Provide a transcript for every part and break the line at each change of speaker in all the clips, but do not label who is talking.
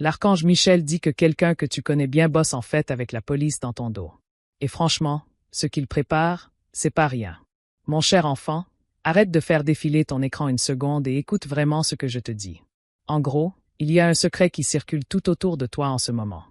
L'archange Michel dit que quelqu'un que tu connais bien bosse en fait avec la police dans ton dos. Et franchement, ce qu'il prépare, c'est pas rien. Mon cher enfant, arrête de faire défiler ton écran une seconde et écoute vraiment ce que je te dis. En gros, il y a un secret qui circule tout autour de toi en ce moment.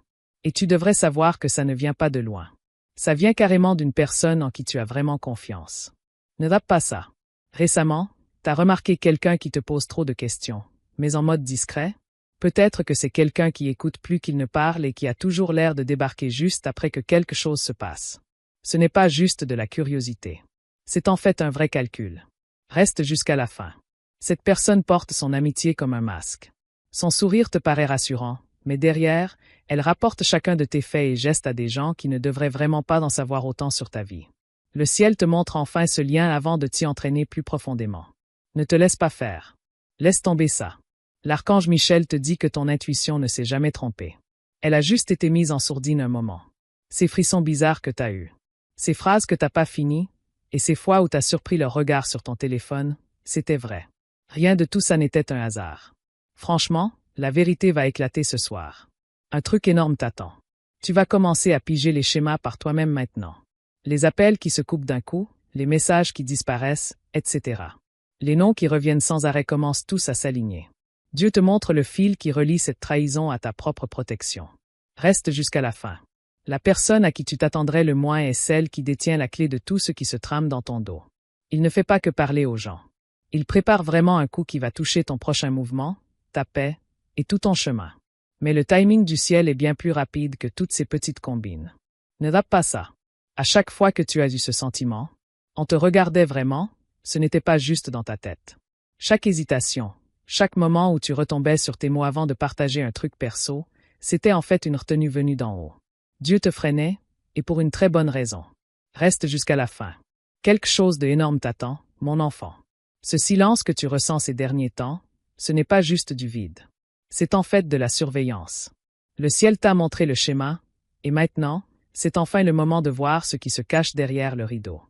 Et tu devrais savoir que ça ne vient pas de loin. Ça vient carrément d'une personne en qui tu as vraiment confiance. Ne tape pas ça. Récemment, t'as remarqué quelqu'un qui te pose trop de questions, mais en mode discret? Peut-être que c'est quelqu'un qui écoute plus qu'il ne parle et qui a toujours l'air de débarquer juste après que quelque chose se passe. Ce n'est pas juste de la curiosité. C'est en fait un vrai calcul. Reste jusqu'à la fin. Cette personne porte son amitié comme un masque. Son sourire te paraît rassurant, mais derrière, elle rapporte chacun de tes faits et gestes à des gens qui ne devraient vraiment pas en savoir autant sur ta vie. Le ciel te montre enfin ce lien avant de t'y entraîner plus profondément. Ne te laisse pas faire. Laisse tomber ça. L'archange Michel te dit que ton intuition ne s'est jamais trompée. Elle a juste été mise en sourdine un moment. Ces frissons bizarres que t'as eus. Ces phrases que t'as pas finies, et ces fois où t'as surpris leur regard sur ton téléphone, c'était vrai. Rien de tout ça n'était un hasard. Franchement, la vérité va éclater ce soir. Un truc énorme t'attend. Tu vas commencer à piger les schémas par toi-même maintenant. Les appels qui se coupent d'un coup, les messages qui disparaissent, etc. Les noms qui reviennent sans arrêt commencent tous à s'aligner. Dieu te montre le fil qui relie cette trahison à ta propre protection. Reste jusqu'à la fin. La personne à qui tu t'attendrais le moins est celle qui détient la clé de tout ce qui se trame dans ton dos. Il ne fait pas que parler aux gens. Il prépare vraiment un coup qui va toucher ton prochain mouvement, ta paix et tout ton chemin. Mais le timing du ciel est bien plus rapide que toutes ces petites combines. Ne tape pas ça. À chaque fois que tu as eu ce sentiment, on te regardait vraiment, ce n'était pas juste dans ta tête. Chaque hésitation, chaque moment où tu retombais sur tes mots avant de partager un truc perso, c'était en fait une retenue venue d'en haut. Dieu te freinait, et pour une très bonne raison. Reste jusqu'à la fin. Quelque chose d'énorme t'attend, mon enfant. Ce silence que tu ressens ces derniers temps, ce n'est pas juste du vide. C'est en fait de la surveillance. Le ciel t'a montré le schéma, et maintenant, c'est enfin le moment de voir ce qui se cache derrière le rideau.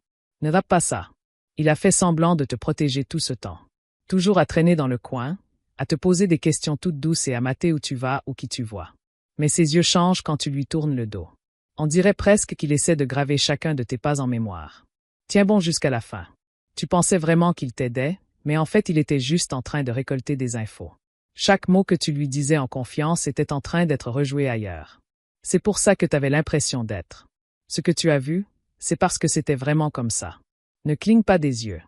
Ne tape pas ça. Il a fait semblant de te protéger tout ce temps. Toujours à traîner dans le coin, à te poser des questions toutes douces et à mater où tu vas ou qui tu vois. Mais ses yeux changent quand tu lui tournes le dos. On dirait presque qu'il essaie de graver chacun de tes pas en mémoire. Tiens bon jusqu'à la fin. Tu pensais vraiment qu'il t'aidait, mais en fait il était juste en train de récolter des infos. Chaque mot que tu lui disais en confiance était en train d'être rejoué ailleurs. C'est pour ça que tu avais l'impression d'être. Ce que tu as vu, c'est parce que c'était vraiment comme ça. Ne cligne pas des yeux.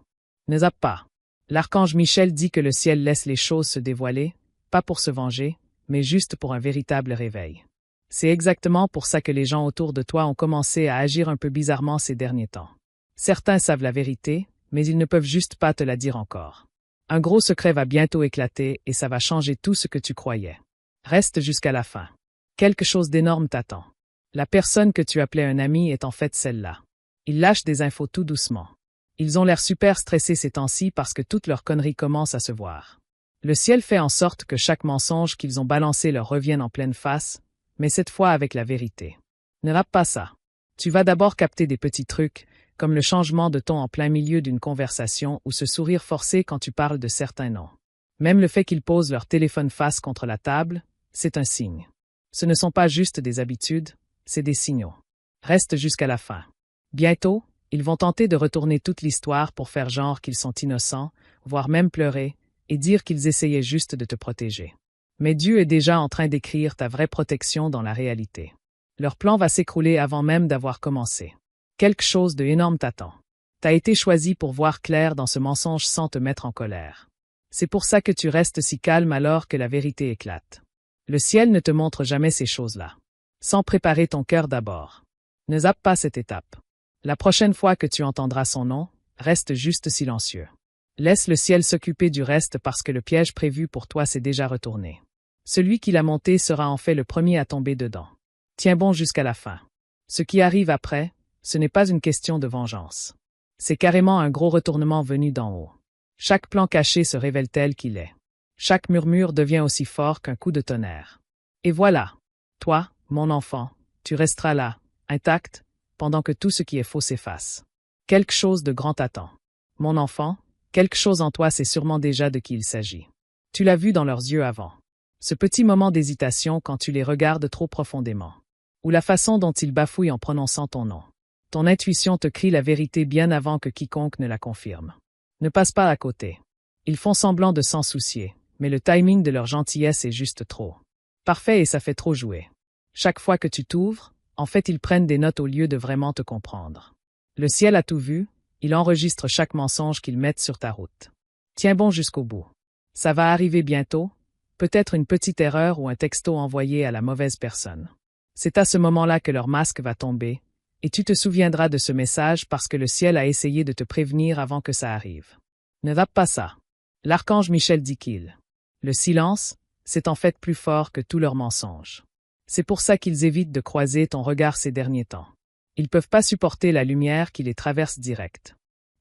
Ne zappe pas. L'archange Michel dit que le ciel laisse les choses se dévoiler, pas pour se venger, mais juste pour un véritable réveil. C'est exactement pour ça que les gens autour de toi ont commencé à agir un peu bizarrement ces derniers temps. Certains savent la vérité, mais ils ne peuvent juste pas te la dire encore. Un gros secret va bientôt éclater et ça va changer tout ce que tu croyais. Reste jusqu'à la fin. Quelque chose d'énorme t'attend. La personne que tu appelais un ami est en fait celle-là. Ils lâchent des infos tout doucement. Ils ont l'air super stressés ces temps-ci parce que toutes leurs conneries commencent à se voir. Le ciel fait en sorte que chaque mensonge qu'ils ont balancé leur revienne en pleine face, mais cette fois avec la vérité. Ne rate pas ça. Tu vas d'abord capter des petits trucs, comme le changement de ton en plein milieu d'une conversation ou ce sourire forcé quand tu parles de certains noms. Même le fait qu'ils posent leur téléphone face contre la table, c'est un signe. Ce ne sont pas juste des habitudes, c'est des signaux. Reste jusqu'à la fin. Bientôt, ils vont tenter de retourner toute l'histoire pour faire genre qu'ils sont innocents, voire même pleurer, et dire qu'ils essayaient juste de te protéger. Mais Dieu est déjà en train d'écrire ta vraie protection dans la réalité. Leur plan va s'écrouler avant même d'avoir commencé. Quelque chose d'énorme t'attend. T'as été choisi pour voir clair dans ce mensonge sans te mettre en colère. C'est pour ça que tu restes si calme alors que la vérité éclate. Le ciel ne te montre jamais ces choses-là. Sans préparer ton cœur d'abord. Ne zappe pas cette étape. La prochaine fois que tu entendras son nom, reste juste silencieux. Laisse le ciel s'occuper du reste parce que le piège prévu pour toi s'est déjà retourné. Celui qui l'a monté sera en fait le premier à tomber dedans. Tiens bon jusqu'à la fin. Ce qui arrive après, ce n'est pas une question de vengeance. C'est carrément un gros retournement venu d'en haut. Chaque plan caché se révèle tel qu'il est. Chaque murmure devient aussi fort qu'un coup de tonnerre. Et voilà. Toi, mon enfant, tu resteras là, intact, pendant que tout ce qui est faux s'efface. Quelque chose de grand t'attend. Mon enfant, quelque chose en toi sait sûrement déjà de qui il s'agit. Tu l'as vu dans leurs yeux avant. Ce petit moment d'hésitation quand tu les regardes trop profondément. Ou la façon dont ils bafouillent en prononçant ton nom. Ton intuition te crie la vérité bien avant que quiconque ne la confirme. Ne passe pas à côté. Ils font semblant de s'en soucier, mais le timing de leur gentillesse est juste trop. Parfait et ça fait trop jouer. Chaque fois que tu t'ouvres, en fait ils prennent des notes au lieu de vraiment te comprendre. Le ciel a tout vu, il enregistre chaque mensonge qu'ils mettent sur ta route. Tiens bon jusqu'au bout. Ça va arriver bientôt, peut-être une petite erreur ou un texto envoyé à la mauvaise personne. C'est à ce moment-là que leur masque va tomber, et tu te souviendras de ce message parce que le ciel a essayé de te prévenir avant que ça arrive. Ne zappe pas ça. L'archange Michel dit qu'il. Le silence, c'est en fait plus fort que tous leurs mensonges. C'est pour ça qu'ils évitent de croiser ton regard ces derniers temps. Ils peuvent pas supporter la lumière qui les traverse direct.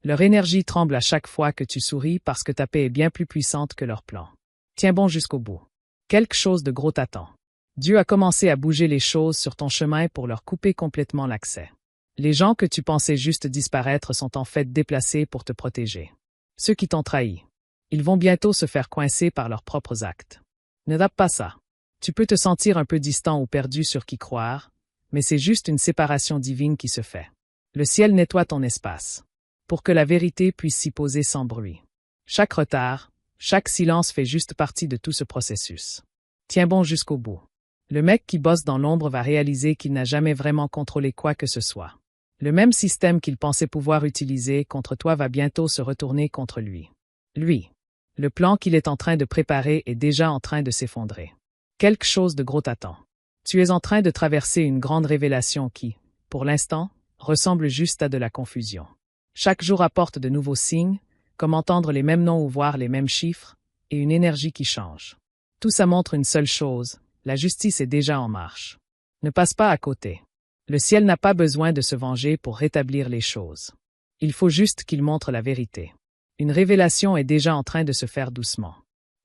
Leur énergie tremble à chaque fois que tu souris parce que ta paix est bien plus puissante que leur plan. Tiens bon jusqu'au bout. Quelque chose de gros t'attend. Dieu a commencé à bouger les choses sur ton chemin pour leur couper complètement l'accès. Les gens que tu pensais juste disparaître sont en fait déplacés pour te protéger. Ceux qui t'ont trahi. Ils vont bientôt se faire coincer par leurs propres actes. Ne zappe pas ça. Tu peux te sentir un peu distant ou perdu sur qui croire, mais c'est juste une séparation divine qui se fait. Le ciel nettoie ton espace, pour que la vérité puisse s'y poser sans bruit. Chaque retard, chaque silence fait juste partie de tout ce processus. Tiens bon jusqu'au bout. Le mec qui bosse dans l'ombre va réaliser qu'il n'a jamais vraiment contrôlé quoi que ce soit. Le même système qu'il pensait pouvoir utiliser contre toi va bientôt se retourner contre lui. Lui. Le plan qu'il est en train de préparer est déjà en train de s'effondrer. Quelque chose de gros t'attend. Tu es en train de traverser une grande révélation qui, pour l'instant, ressemble juste à de la confusion. Chaque jour apporte de nouveaux signes, comme entendre les mêmes noms ou voir les mêmes chiffres, et une énergie qui change. Tout ça montre une seule chose, la justice est déjà en marche. Ne passe pas à côté. Le ciel n'a pas besoin de se venger pour rétablir les choses. Il faut juste qu'il montre la vérité. Une révélation est déjà en train de se faire doucement.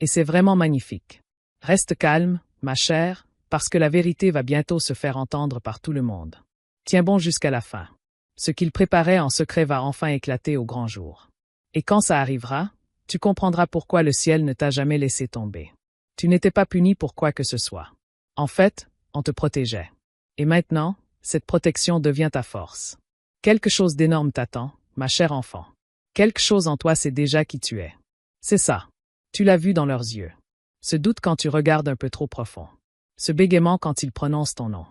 Et c'est vraiment magnifique. Reste calme, ma chère, parce que la vérité va bientôt se faire entendre par tout le monde. Tiens bon jusqu'à la fin. Ce qu'il préparait en secret va enfin éclater au grand jour. Et quand ça arrivera, tu comprendras pourquoi le ciel ne t'a jamais laissé tomber. Tu n'étais pas puni pour quoi que ce soit. En fait, on te protégeait. Et maintenant, cette protection devient ta force. Quelque chose d'énorme t'attend, ma chère enfant. Quelque chose en toi sait déjà qui tu es. C'est ça. Tu l'as vu dans leurs yeux. Ce doute quand tu regardes un peu trop profond. Ce bégaiement quand ils prononcent ton nom.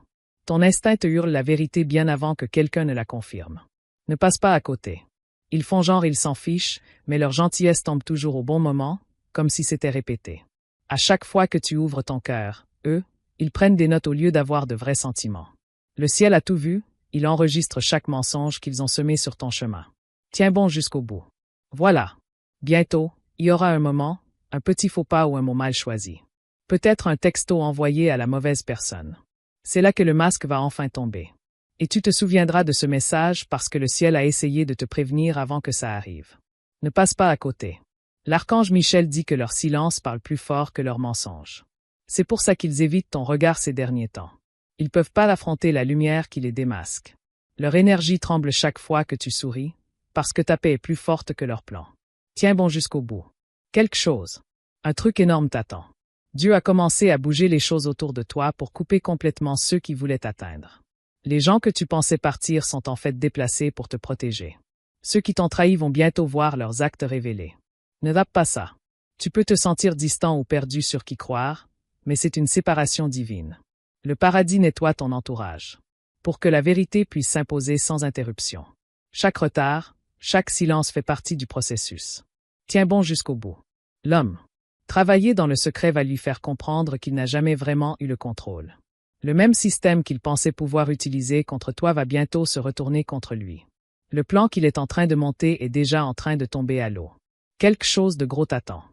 Ton instinct te hurle la vérité bien avant que quelqu'un ne la confirme. Ne passe pas à côté. Ils font genre ils s'en fichent, mais leur gentillesse tombe toujours au bon moment, comme si c'était répété. À chaque fois que tu ouvres ton cœur, eux, ils prennent des notes au lieu d'avoir de vrais sentiments. Le ciel a tout vu, il enregistre chaque mensonge qu'ils ont semé sur ton chemin. Tiens bon jusqu'au bout. Voilà. Bientôt, il y aura un moment, un petit faux pas ou un mot mal choisi. Peut-être un texto envoyé à la mauvaise personne. C'est là que le masque va enfin tomber. Et tu te souviendras de ce message parce que le ciel a essayé de te prévenir avant que ça arrive. Ne passe pas à côté. L'archange Michel dit que leur silence parle plus fort que leurs mensonges. C'est pour ça qu'ils évitent ton regard ces derniers temps. Ils peuvent pas affronter la lumière qui les démasque. Leur énergie tremble chaque fois que tu souris, parce que ta paix est plus forte que leur plan. Tiens bon jusqu'au bout. Quelque chose. Un truc énorme t'attend. Dieu a commencé à bouger les choses autour de toi pour couper complètement ceux qui voulaient t'atteindre. Les gens que tu pensais partir sont en fait déplacés pour te protéger. Ceux qui t'ont trahi vont bientôt voir leurs actes révélés. Ne zappe pas ça. Tu peux te sentir distant ou perdu sur qui croire, mais c'est une séparation divine. Le paradis nettoie ton entourage, pour que la vérité puisse s'imposer sans interruption. Chaque retard, chaque silence fait partie du processus. Tiens bon jusqu'au bout. L'homme. Travailler dans le secret va lui faire comprendre qu'il n'a jamais vraiment eu le contrôle. Le même système qu'il pensait pouvoir utiliser contre toi va bientôt se retourner contre lui. Le plan qu'il est en train de monter est déjà en train de tomber à l'eau. Quelque chose de gros t'attend.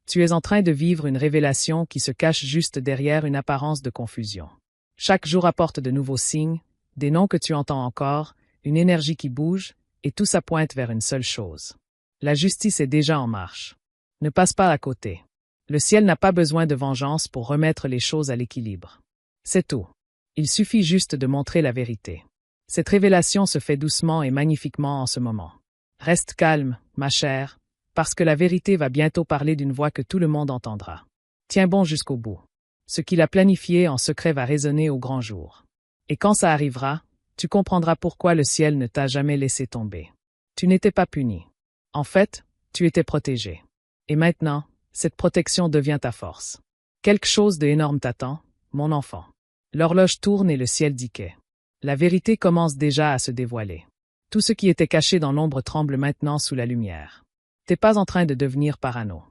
Tu es en train de vivre une révélation qui se cache juste derrière une apparence de confusion. Chaque jour apporte de nouveaux signes, des noms que tu entends encore, une énergie qui bouge, et tout ça pointe vers une seule chose. La justice est déjà en marche. Ne passe pas à côté. Le ciel n'a pas besoin de vengeance pour remettre les choses à l'équilibre. C'est tout. Il suffit juste de montrer la vérité. Cette révélation se fait doucement et magnifiquement en ce moment. Reste calme, ma chère, parce que la vérité va bientôt parler d'une voix que tout le monde entendra. Tiens bon jusqu'au bout. Ce qu'il a planifié en secret va résonner au grand jour. Et quand ça arrivera, tu comprendras pourquoi le ciel ne t'a jamais laissé tomber. Tu n'étais pas puni. En fait, tu étais protégé. Et maintenant, cette protection devient ta force. Quelque chose d'énorme t'attend, mon enfant. L'horloge tourne et le ciel dit que la vérité commence déjà à se dévoiler. Tout ce qui était caché dans l'ombre tremble maintenant sous la lumière. T'es pas en train de devenir parano.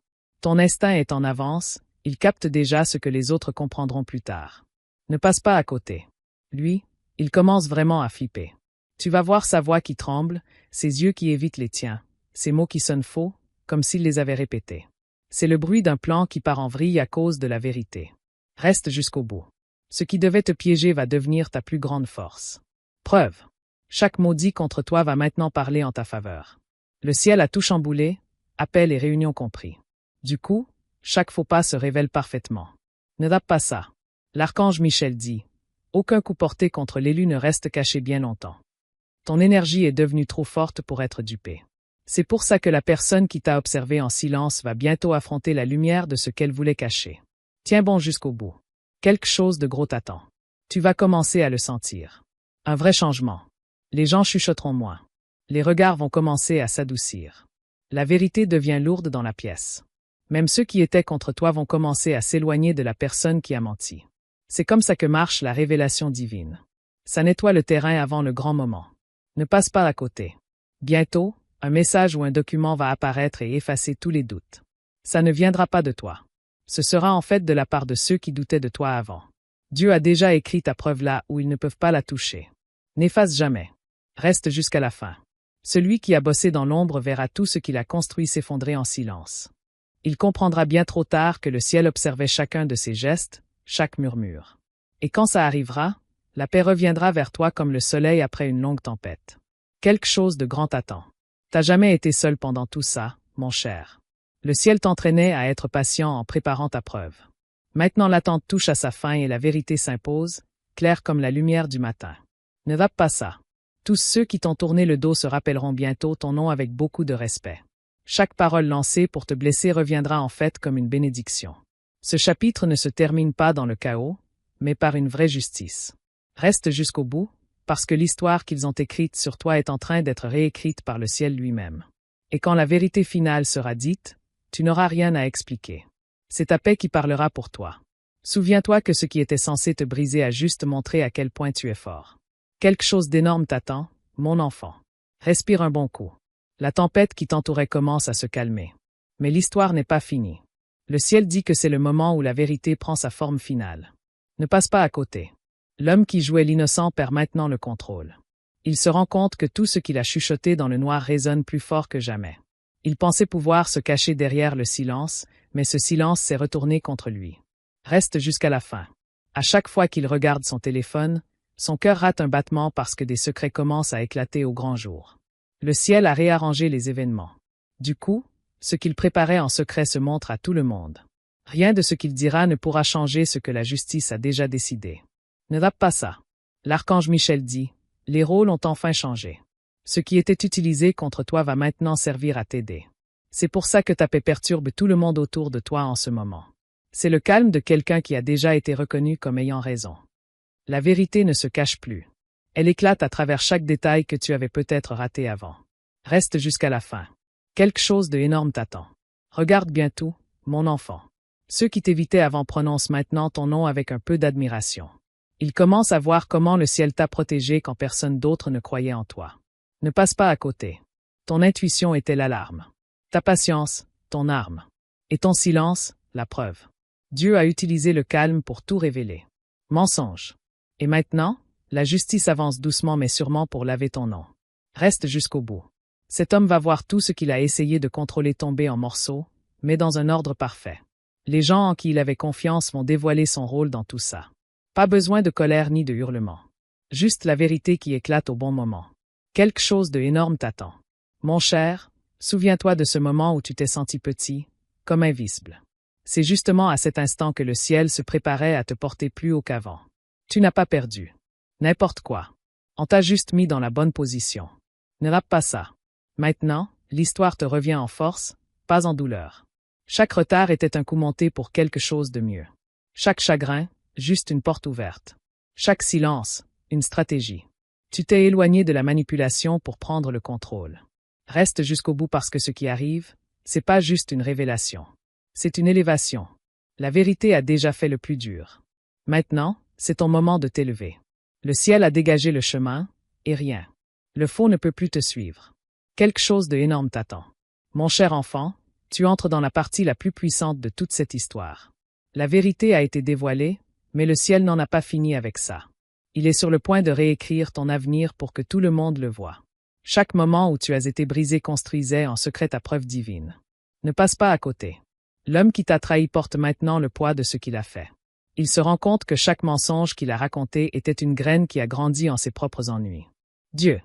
Ton instinct est en avance, il capte déjà ce que les autres comprendront plus tard. Ne passe pas à côté. Lui, il commence vraiment à flipper. Tu vas voir sa voix qui tremble, ses yeux qui évitent les tiens, ses mots qui sonnent faux, comme s'il les avait répétés. C'est le bruit d'un plan qui part en vrille à cause de la vérité. Reste jusqu'au bout. Ce qui devait te piéger va devenir ta plus grande force. Preuve. Chaque mot dit contre toi va maintenant parler en ta faveur. Le ciel a tout chamboulé, appel et réunion compris. Du coup, chaque faux pas se révèle parfaitement. Ne tape pas ça. L'archange Michel dit. Aucun coup porté contre l'élu ne reste caché bien longtemps. Ton énergie est devenue trop forte pour être dupée. C'est pour ça que la personne qui t'a observé en silence va bientôt affronter la lumière de ce qu'elle voulait cacher. Tiens bon jusqu'au bout. Quelque chose de gros t'attend. Tu vas commencer à le sentir. Un vrai changement. Les gens chuchoteront moins. Les regards vont commencer à s'adoucir. La vérité devient lourde dans la pièce. Même ceux qui étaient contre toi vont commencer à s'éloigner de la personne qui a menti. C'est comme ça que marche la révélation divine. Ça nettoie le terrain avant le grand moment. Ne passe pas à côté. Bientôt, un message ou un document va apparaître et effacer tous les doutes. Ça ne viendra pas de toi. Ce sera en fait de la part de ceux qui doutaient de toi avant. Dieu a déjà écrit ta preuve là où ils ne peuvent pas la toucher. N'efface jamais. Reste jusqu'à la fin. Celui qui a bossé dans l'ombre verra tout ce qu'il a construit s'effondrer en silence. Il comprendra bien trop tard que le ciel observait chacun de ses gestes, chaque murmure. Et quand ça arrivera, la paix reviendra vers toi comme le soleil après une longue tempête. Quelque chose de grand t'attend. T'as jamais été seul pendant tout ça, mon cher. Le ciel t'entraînait à être patient en préparant ta preuve. Maintenant l'attente touche à sa fin et la vérité s'impose, claire comme la lumière du matin. Ne vape pas ça. Tous ceux qui t'ont tourné le dos se rappelleront bientôt ton nom avec beaucoup de respect. Chaque parole lancée pour te blesser reviendra en fait comme une bénédiction. Ce chapitre ne se termine pas dans le chaos, mais par une vraie justice. Reste jusqu'au bout, parce que l'histoire qu'ils ont écrite sur toi est en train d'être réécrite par le ciel lui-même. Et quand la vérité finale sera dite, tu n'auras rien à expliquer. C'est ta paix qui parlera pour toi. Souviens-toi que ce qui était censé te briser a juste montré à quel point tu es fort. Quelque chose d'énorme t'attend, mon enfant. Respire un bon coup. La tempête qui t'entourait commence à se calmer. Mais l'histoire n'est pas finie. Le ciel dit que c'est le moment où la vérité prend sa forme finale. Ne passe pas à côté. L'homme qui jouait l'innocent perd maintenant le contrôle. Il se rend compte que tout ce qu'il a chuchoté dans le noir résonne plus fort que jamais. Il pensait pouvoir se cacher derrière le silence, mais ce silence s'est retourné contre lui. Reste jusqu'à la fin. À chaque fois qu'il regarde son téléphone, son cœur rate un battement parce que des secrets commencent à éclater au grand jour. Le ciel a réarrangé les événements. Du coup, ce qu'il préparait en secret se montre à tout le monde. Rien de ce qu'il dira ne pourra changer ce que la justice a déjà décidé. Ne tape pas ça. L'archange Michel dit, les rôles ont enfin changé. Ce qui était utilisé contre toi va maintenant servir à t'aider. C'est pour ça que ta paix perturbe tout le monde autour de toi en ce moment. C'est le calme de quelqu'un qui a déjà été reconnu comme ayant raison. La vérité ne se cache plus. Elle éclate à travers chaque détail que tu avais peut-être raté avant. Reste jusqu'à la fin. Quelque chose d'énorme t'attend. Regarde bien tout, mon enfant. Ceux qui t'évitaient avant prononcent maintenant ton nom avec un peu d'admiration. Ils commencent à voir comment le ciel t'a protégé quand personne d'autre ne croyait en toi. Ne passe pas à côté. Ton intuition était l'alarme. Ta patience, ton arme. Et ton silence, la preuve. Dieu a utilisé le calme pour tout révéler. Mensonge. Et maintenant, la justice avance doucement mais sûrement pour laver ton nom. Reste jusqu'au bout. Cet homme va voir tout ce qu'il a essayé de contrôler tomber en morceaux, mais dans un ordre parfait. Les gens en qui il avait confiance vont dévoiler son rôle dans tout ça. Pas besoin de colère ni de hurlement. Juste la vérité qui éclate au bon moment. Quelque chose d'énorme t'attend. Mon cher, souviens-toi de ce moment où tu t'es senti petit, comme invisible. C'est justement à cet instant que le ciel se préparait à te porter plus haut qu'avant. Tu n'as pas perdu. N'importe quoi. On t'a juste mis dans la bonne position. Ne rate pas ça. Maintenant, l'histoire te revient en force, pas en douleur. Chaque retard était un coup monté pour quelque chose de mieux. Chaque chagrin, juste une porte ouverte. Chaque silence, une stratégie. Tu t'es éloigné de la manipulation pour prendre le contrôle. Reste jusqu'au bout parce que ce qui arrive, c'est pas juste une révélation. C'est une élévation. La vérité a déjà fait le plus dur. Maintenant, c'est ton moment de t'élever. Le ciel a dégagé le chemin, et rien. Le faux ne peut plus te suivre. Quelque chose d'énorme t'attend. Mon cher enfant, tu entres dans la partie la plus puissante de toute cette histoire. La vérité a été dévoilée, mais le ciel n'en a pas fini avec ça. Il est sur le point de réécrire ton avenir pour que tout le monde le voie. Chaque moment où tu as été brisé construisait en secret ta preuve divine. Ne passe pas à côté. L'homme qui t'a trahi porte maintenant le poids de ce qu'il a fait. Il se rend compte que chaque mensonge qu'il a raconté était une graine qui a grandi en ses propres ennuis. Dieu.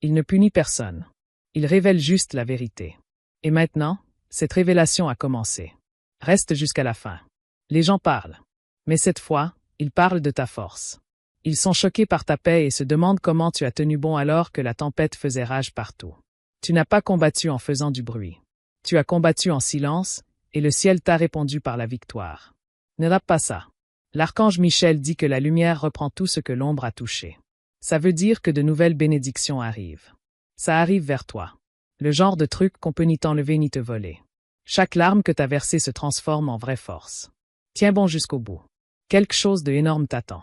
Il ne punit personne. Il révèle juste la vérité. Et maintenant, cette révélation a commencé. Reste jusqu'à la fin. Les gens parlent. Mais cette fois, ils parlent de ta force. Ils sont choqués par ta paix et se demandent comment tu as tenu bon alors que la tempête faisait rage partout. Tu n'as pas combattu en faisant du bruit. Tu as combattu en silence, et le ciel t'a répondu par la victoire. Ne rate pas ça. L'archange Michel dit que la lumière reprend tout ce que l'ombre a touché. Ça veut dire que de nouvelles bénédictions arrivent. Ça arrive vers toi. Le genre de truc qu'on peut ni t'enlever ni te voler. Chaque larme que t'as versée se transforme en vraie force. Tiens bon jusqu'au bout. Quelque chose d'énorme t'attend.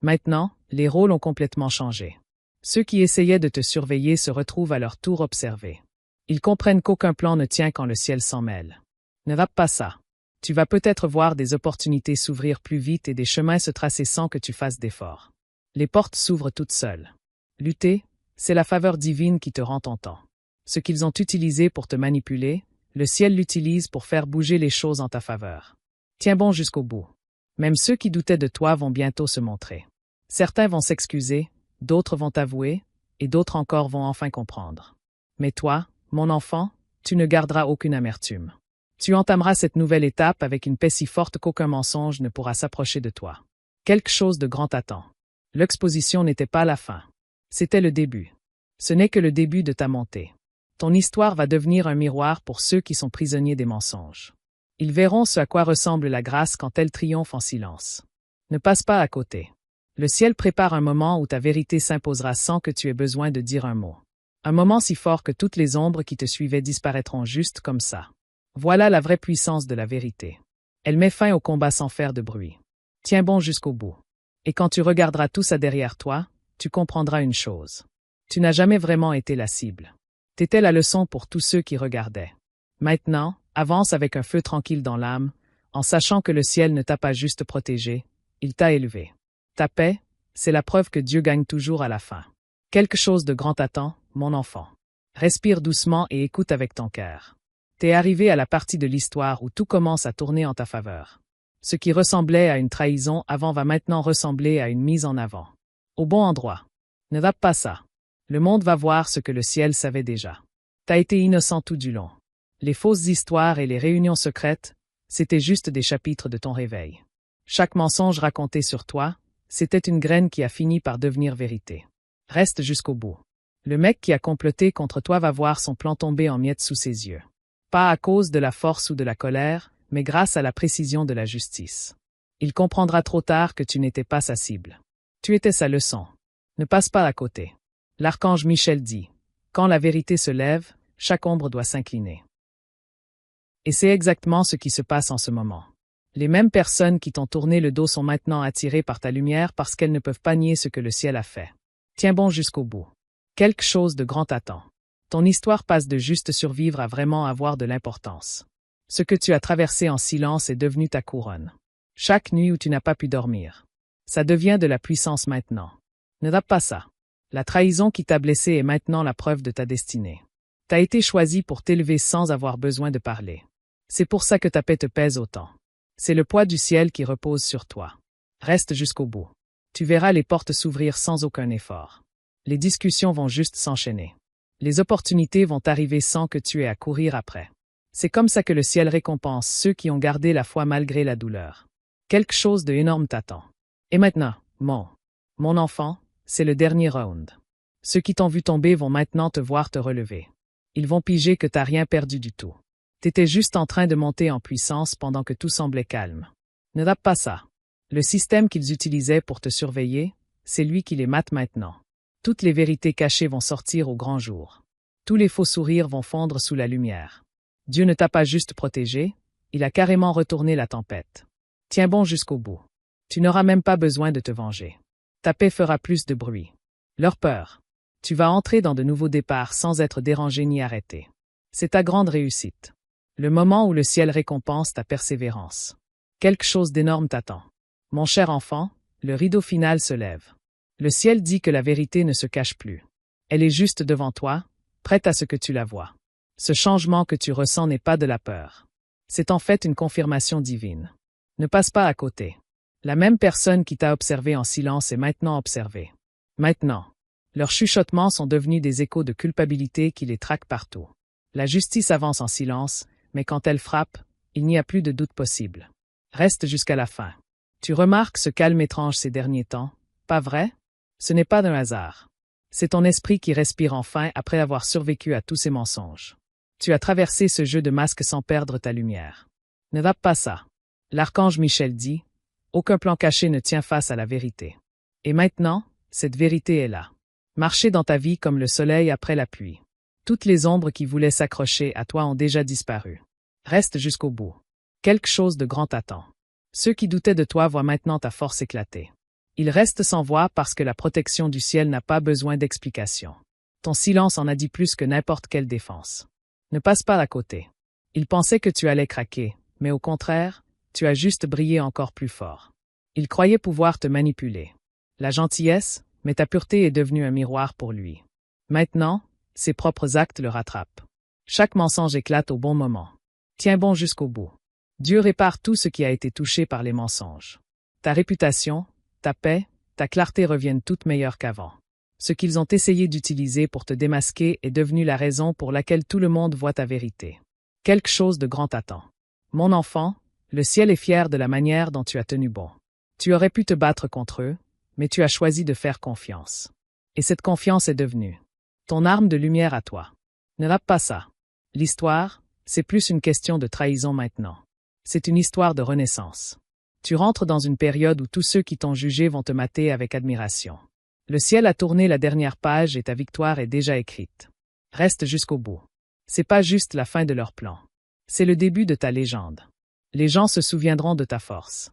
Maintenant, les rôles ont complètement changé. Ceux qui essayaient de te surveiller se retrouvent à leur tour observés. Ils comprennent qu'aucun plan ne tient quand le ciel s'en mêle. Ne rate pas ça. Tu vas peut-être voir des opportunités s'ouvrir plus vite et des chemins se tracer sans que tu fasses d'efforts. Les portes s'ouvrent toutes seules. Lutter, c'est la faveur divine qui te rend ton temps. Ce qu'ils ont utilisé pour te manipuler, le ciel l'utilise pour faire bouger les choses en ta faveur. Tiens bon jusqu'au bout. Même ceux qui doutaient de toi vont bientôt se montrer. Certains vont s'excuser, d'autres vont t'avouer, et d'autres encore vont enfin comprendre. Mais toi, mon enfant, tu ne garderas aucune amertume. Tu entameras cette nouvelle étape avec une paix si forte qu'aucun mensonge ne pourra s'approcher de toi. Quelque chose de grand t'attend. L'exposition n'était pas la fin. C'était le début. Ce n'est que le début de ta montée. Ton histoire va devenir un miroir pour ceux qui sont prisonniers des mensonges. Ils verront ce à quoi ressemble la grâce quand elle triomphe en silence. Ne passe pas à côté. Le ciel prépare un moment où ta vérité s'imposera sans que tu aies besoin de dire un mot. Un moment si fort que toutes les ombres qui te suivaient disparaîtront juste comme ça. Voilà la vraie puissance de la vérité. Elle met fin au combat sans faire de bruit. Tiens bon jusqu'au bout. Et quand tu regarderas tout ça derrière toi, tu comprendras une chose. Tu n'as jamais vraiment été la cible. T'étais la leçon pour tous ceux qui regardaient. Maintenant, avance avec un feu tranquille dans l'âme, en sachant que le ciel ne t'a pas juste protégé, il t'a élevé. Ta paix, c'est la preuve que Dieu gagne toujours à la fin. Quelque chose de grand t'attend, mon enfant. Respire doucement et écoute avec ton cœur. T'es arrivé à la partie de l'histoire où tout commence à tourner en ta faveur. Ce qui ressemblait à une trahison avant va maintenant ressembler à une mise en avant. Au bon endroit. Ne rate pas ça. Le monde va voir ce que le ciel savait déjà. T'as été innocent tout du long. Les fausses histoires et les réunions secrètes, c'était juste des chapitres de ton réveil. Chaque mensonge raconté sur toi, c'était une graine qui a fini par devenir vérité. Reste jusqu'au bout. Le mec qui a comploté contre toi va voir son plan tomber en miettes sous ses yeux. Pas à cause de la force ou de la colère, mais grâce à la précision de la justice. Il comprendra trop tard que tu n'étais pas sa cible. Tu étais sa leçon. Ne passe pas à côté. L'archange Michel dit, quand la vérité se lève, chaque ombre doit s'incliner. Et c'est exactement ce qui se passe en ce moment. Les mêmes personnes qui t'ont tourné le dos sont maintenant attirées par ta lumière parce qu'elles ne peuvent pas nier ce que le ciel a fait. Tiens bon jusqu'au bout. Quelque chose de grand t'attend. Ton histoire passe de juste survivre à vraiment avoir de l'importance. Ce que tu as traversé en silence est devenu ta couronne. Chaque nuit où tu n'as pas pu dormir. Ça devient de la puissance maintenant. Ne rate pas ça. La trahison qui t'a blessé est maintenant la preuve de ta destinée. T'as été choisi pour t'élever sans avoir besoin de parler. C'est pour ça que ta paix te pèse autant. C'est le poids du ciel qui repose sur toi. Reste jusqu'au bout. Tu verras les portes s'ouvrir sans aucun effort. Les discussions vont juste s'enchaîner. Les opportunités vont arriver sans que tu aies à courir après. C'est comme ça que le ciel récompense ceux qui ont gardé la foi malgré la douleur. Quelque chose d'énorme t'attend. Et maintenant, mon enfant, c'est le dernier round. Ceux qui t'ont vu tomber vont maintenant te voir te relever. Ils vont piger que t'as rien perdu du tout. T'étais juste en train de monter en puissance pendant que tout semblait calme. Ne rate pas ça. Le système qu'ils utilisaient pour te surveiller, c'est lui qui les mate maintenant. Toutes les vérités cachées vont sortir au grand jour. Tous les faux sourires vont fondre sous la lumière. Dieu ne t'a pas juste protégé, il a carrément retourné la tempête. Tiens bon jusqu'au bout. Tu n'auras même pas besoin de te venger. Ta paix fera plus de bruit. Leur peur. Tu vas entrer dans de nouveaux départs sans être dérangé ni arrêté. C'est ta grande réussite. Le moment où le ciel récompense ta persévérance. Quelque chose d'énorme t'attend. Mon cher enfant, le rideau final se lève. Le ciel dit que la vérité ne se cache plus. Elle est juste devant toi, prête à ce que tu la vois. Ce changement que tu ressens n'est pas de la peur. C'est en fait une confirmation divine. Ne passe pas à côté. La même personne qui t'a observé en silence est maintenant observée. Maintenant. Leurs chuchotements sont devenus des échos de culpabilité qui les traquent partout. La justice avance en silence, mais quand elle frappe, il n'y a plus de doute possible. Reste jusqu'à la fin. Tu remarques ce calme étrange ces derniers temps, pas vrai? Ce n'est pas d'un hasard. C'est ton esprit qui respire enfin après avoir survécu à tous ces mensonges. Tu as traversé ce jeu de masques sans perdre ta lumière. Ne va pas ça. L'archange Michel dit, aucun plan caché ne tient face à la vérité. Et maintenant, cette vérité est là. Marchez dans ta vie comme le soleil après la pluie. Toutes les ombres qui voulaient s'accrocher à toi ont déjà disparu. Reste jusqu'au bout. Quelque chose de grand t'attend. Ceux qui doutaient de toi voient maintenant ta force éclater. Ils restent sans voix parce que la protection du ciel n'a pas besoin d'explication. Ton silence en a dit plus que n'importe quelle défense. Ne passe pas à côté. Ils pensaient que tu allais craquer, mais au contraire, tu as juste brillé encore plus fort. Ils croyaient pouvoir te manipuler. La gentillesse, mais ta pureté est devenue un miroir pour lui. Maintenant, ses propres actes le rattrapent. Chaque mensonge éclate au bon moment. Tiens bon jusqu'au bout. Dieu répare tout ce qui a été touché par les mensonges. Ta réputation, ta paix, ta clarté reviennent toutes meilleures qu'avant. Ce qu'ils ont essayé d'utiliser pour te démasquer est devenu la raison pour laquelle tout le monde voit ta vérité. Quelque chose de grand t'attend. Mon enfant, le ciel est fier de la manière dont tu as tenu bon. Tu aurais pu te battre contre eux, mais tu as choisi de faire confiance. Et cette confiance est devenue ton arme de lumière à toi. Ne rate pas ça. L'histoire, c'est plus une question de trahison maintenant. C'est une histoire de renaissance. Tu rentres dans une période où tous ceux qui t'ont jugé vont te mater avec admiration. Le ciel a tourné la dernière page et ta victoire est déjà écrite. Reste jusqu'au bout. C'est pas juste la fin de leur plan. C'est le début de ta légende. Les gens se souviendront de ta force.